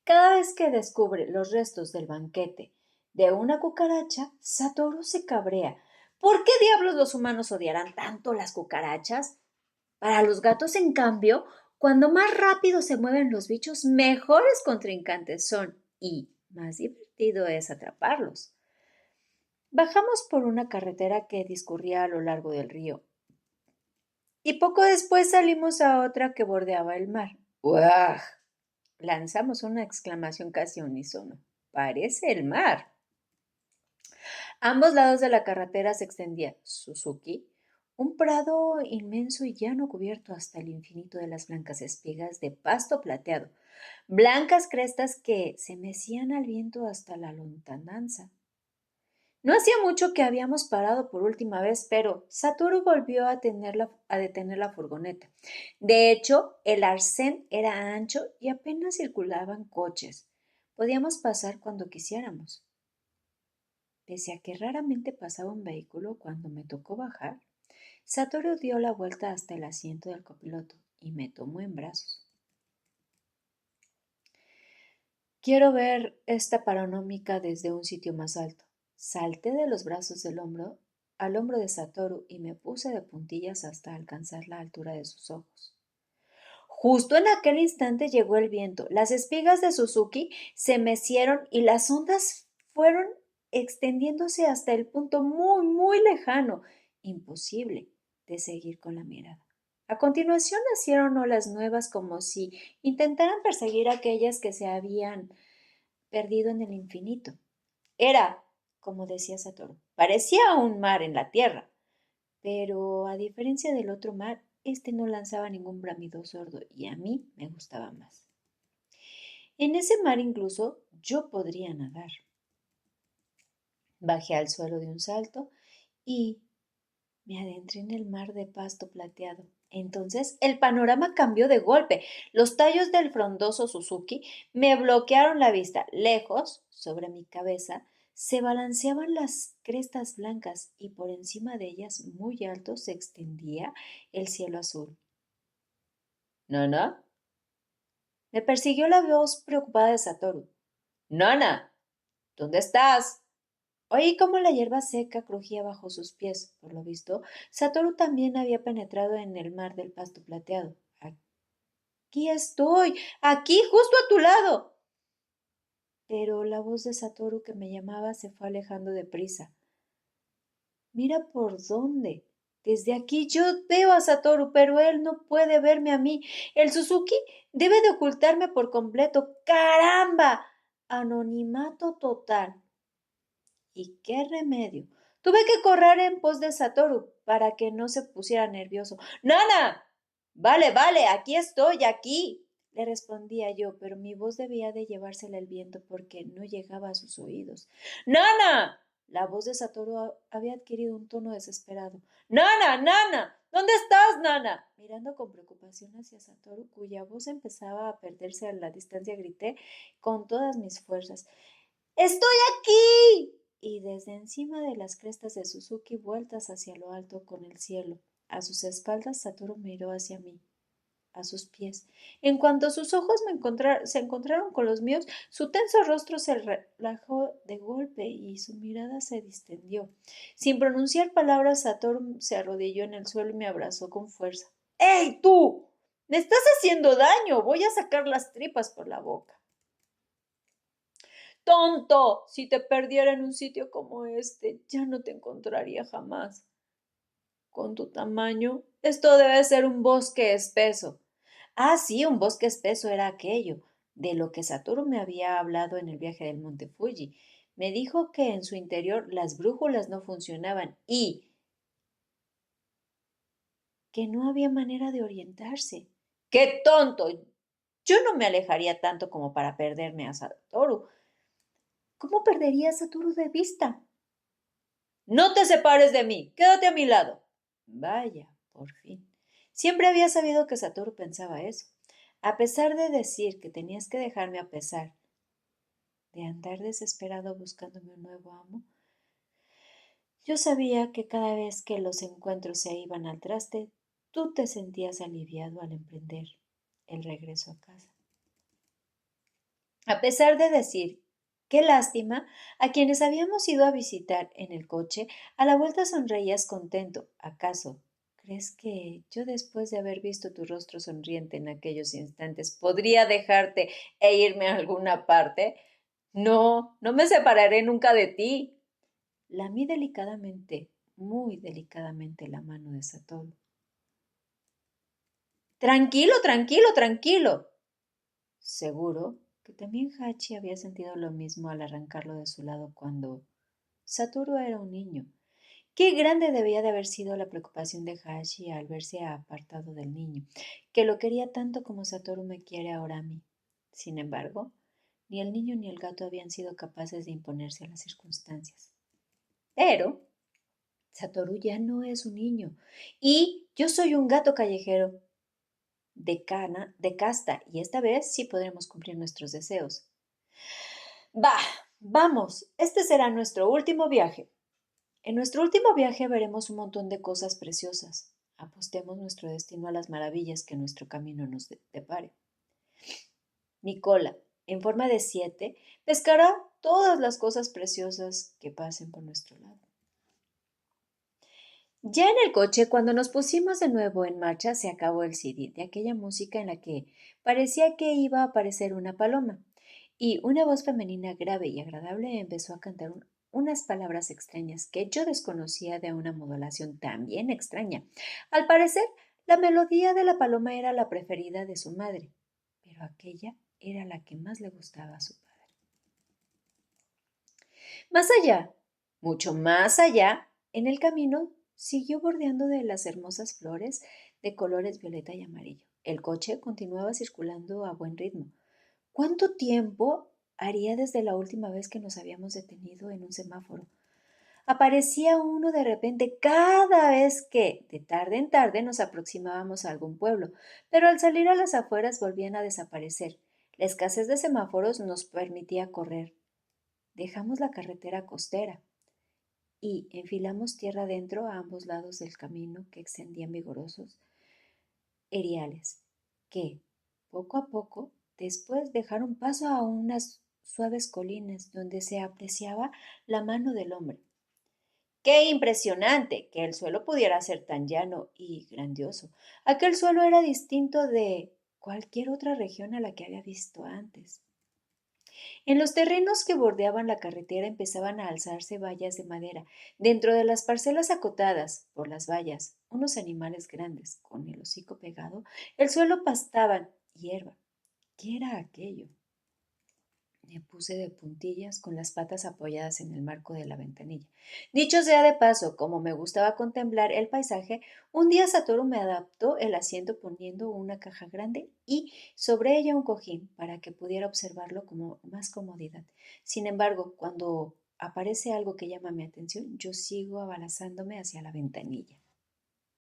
Cada vez que descubre los restos del banquete de una cucaracha, Satoru se cabrea. ¿Por qué diablos los humanos odiarán tanto las cucarachas? Para los gatos, en cambio, cuando más rápido se mueven los bichos, mejores contrincantes son y más divertido es atraparlos. Bajamos por una carretera que discurría a lo largo del río y poco después salimos a otra que bordeaba el mar. ¡Uah! Lanzamos una exclamación casi unísono. Parece el mar. A ambos lados de la carretera se extendía Suzuki, un prado inmenso y llano cubierto hasta el infinito de las blancas espigas de pasto plateado, blancas crestas que se mecían al viento hasta la lontananza. No hacía mucho que habíamos parado por última vez, pero Satoru volvió a detener la furgoneta. De hecho, el arcén era ancho y apenas circulaban coches. Podíamos pasar cuando quisiéramos. Pese a que raramente pasaba un vehículo cuando me tocó bajar, Satoru dio la vuelta hasta el asiento del copiloto y me tomó en brazos. Quiero ver esta panorámica desde un sitio más alto. Salté de los brazos del hombro al hombro de Satoru y me puse de puntillas hasta alcanzar la altura de sus ojos. Justo en aquel instante llegó el viento. Las espigas de Suzuki se mecieron y las ondas fueron extendiéndose hasta el punto muy, muy lejano, imposible de seguir con la mirada. A continuación nacieron olas nuevas como si intentaran perseguir aquellas que se habían perdido en el infinito. Era, como decía Satoru, parecía un mar en la tierra, pero a diferencia del otro mar, este no lanzaba ningún bramido sordo y a mí me gustaba más. En ese mar incluso yo podría nadar. Bajé al suelo de un salto y me adentré en el mar de pasto plateado. Entonces el panorama cambió de golpe. Los tallos del frondoso Suzuki me bloquearon la vista. Lejos, sobre mi cabeza, se balanceaban las crestas blancas y por encima de ellas, muy alto, se extendía el cielo azul. ¿Nana? Me persiguió la voz preocupada de Satoru. ¡Nana! ¿Dónde estás? Oí cómo la hierba seca crujía bajo sus pies. Por lo visto, Satoru también había penetrado en el mar del pasto plateado. Aquí estoy, aquí, justo a tu lado. Pero la voz de Satoru que me llamaba se fue alejando deprisa. Mira por dónde. Desde aquí yo veo a Satoru, pero él no puede verme a mí. El Suzuki debe de ocultarme por completo. ¡Caramba! Anonimato total. ¿Y qué remedio? Tuve que correr en pos de Satoru para que no se pusiera nervioso. ¡Nana! Vale, vale, aquí estoy, aquí, le respondía yo, pero mi voz debía de llevársela el viento porque no llegaba a sus oídos. ¡Nana! La voz de Satoru había adquirido un tono desesperado. ¡Nana! ¡Nana! ¿Dónde estás, Nana? Mirando con preocupación hacia Satoru, cuya voz empezaba a perderse a la distancia, grité con todas mis fuerzas. ¡Estoy aquí! Y desde encima de las crestas de Suzuki vueltas hacia lo alto con el cielo. A sus espaldas, Satoru miró hacia mí, a sus pies. En cuanto sus ojos se encontraron con los míos, su tenso rostro se relajó de golpe y su mirada se distendió. Sin pronunciar palabras, Satoru se arrodilló en el suelo y me abrazó con fuerza. ¡Ey, tú! ¡Me estás haciendo daño! Voy a sacar las tripas por la boca. Tonto, si te perdiera en un sitio como este, ya no te encontraría jamás. Con tu tamaño, esto debe ser un bosque espeso. Ah, sí, un bosque espeso era aquello, de lo que Satoru me había hablado en el viaje del Monte Fuji. Me dijo que en su interior las brújulas no funcionaban y que no había manera de orientarse. ¡Qué tonto! Yo no me alejaría tanto como para perderme a Satoru. ¿Cómo perdería a Satoru de vista? No te separes de mí, quédate a mi lado. Vaya, por fin. Siempre había sabido que Satoru pensaba eso. A pesar de decir que tenías que dejarme a pesar de andar desesperado buscándome un nuevo amo, yo sabía que cada vez que los encuentros se iban al traste, tú te sentías aliviado al emprender el regreso a casa. A pesar de decir qué lástima, a quienes habíamos ido a visitar en el coche, a la vuelta sonreías contento. ¿Acaso crees que yo, después de haber visto tu rostro sonriente en aquellos instantes, podría dejarte e irme a alguna parte? No, no me separaré nunca de ti. Lamí delicadamente, muy delicadamente la mano de Satoru. Tranquilo, tranquilo, tranquilo. Seguro que también Hachi había sentido lo mismo al arrancarlo de su lado cuando Satoru era un niño. Qué grande debía de haber sido la preocupación de Hachi al verse apartado del niño, que lo quería tanto como Satoru me quiere ahora a mí. Sin embargo, ni el niño ni el gato habían sido capaces de imponerse a las circunstancias. Pero Satoru ya no es un niño y yo soy un gato callejero de casta, y esta vez sí podremos cumplir nuestros deseos. Va, vamos, este será nuestro último viaje. En nuestro último viaje veremos un montón de cosas preciosas. Apostemos nuestro destino a las maravillas que nuestro camino nos depare. Mi cola, en forma de 7, pescará todas las cosas preciosas que pasen por nuestro lado. Ya en el coche, cuando nos pusimos de nuevo en marcha, se acabó el CD de aquella música en la que parecía que iba a aparecer una paloma, y una voz femenina grave y agradable empezó a cantar unas palabras extrañas que yo desconocía, de una modulación también extraña. Al parecer, la melodía de la paloma era la preferida de su madre, pero aquella era la que más le gustaba a su padre. Más allá, mucho más allá, en el camino siguió bordeando de las hermosas flores de colores violeta y amarillo. El coche continuaba circulando a buen ritmo. ¿Cuánto tiempo haría desde la última vez que nos habíamos detenido en un semáforo? Aparecía uno de repente cada vez que, de tarde en tarde, nos aproximábamos a algún pueblo, pero al salir a las afueras volvían a desaparecer. La escasez de semáforos nos permitía correr. Dejamos la carretera costera y enfilamos tierra adentro a ambos lados del camino que extendían vigorosos eriales, que, poco a poco, después dejaron paso a unas suaves colinas donde se apreciaba la mano del hombre. ¡Qué impresionante que el suelo pudiera ser tan llano y grandioso! Aquel suelo era distinto de cualquier otra región a la que había visto antes. En los terrenos que bordeaban la carretera empezaban a alzarse vallas de madera. Dentro de las parcelas acotadas por las vallas, unos animales grandes, con el hocico pegado, el suelo pastaban hierba. ¿Qué era aquello? Me puse de puntillas con las patas apoyadas en el marco de la ventanilla. Dicho sea de paso, como me gustaba contemplar el paisaje, un día Satoru me adaptó el asiento poniendo una caja grande y sobre ella un cojín para que pudiera observarlo con más comodidad. Sin embargo, cuando aparece algo que llama mi atención, yo sigo abalazándome hacia la ventanilla.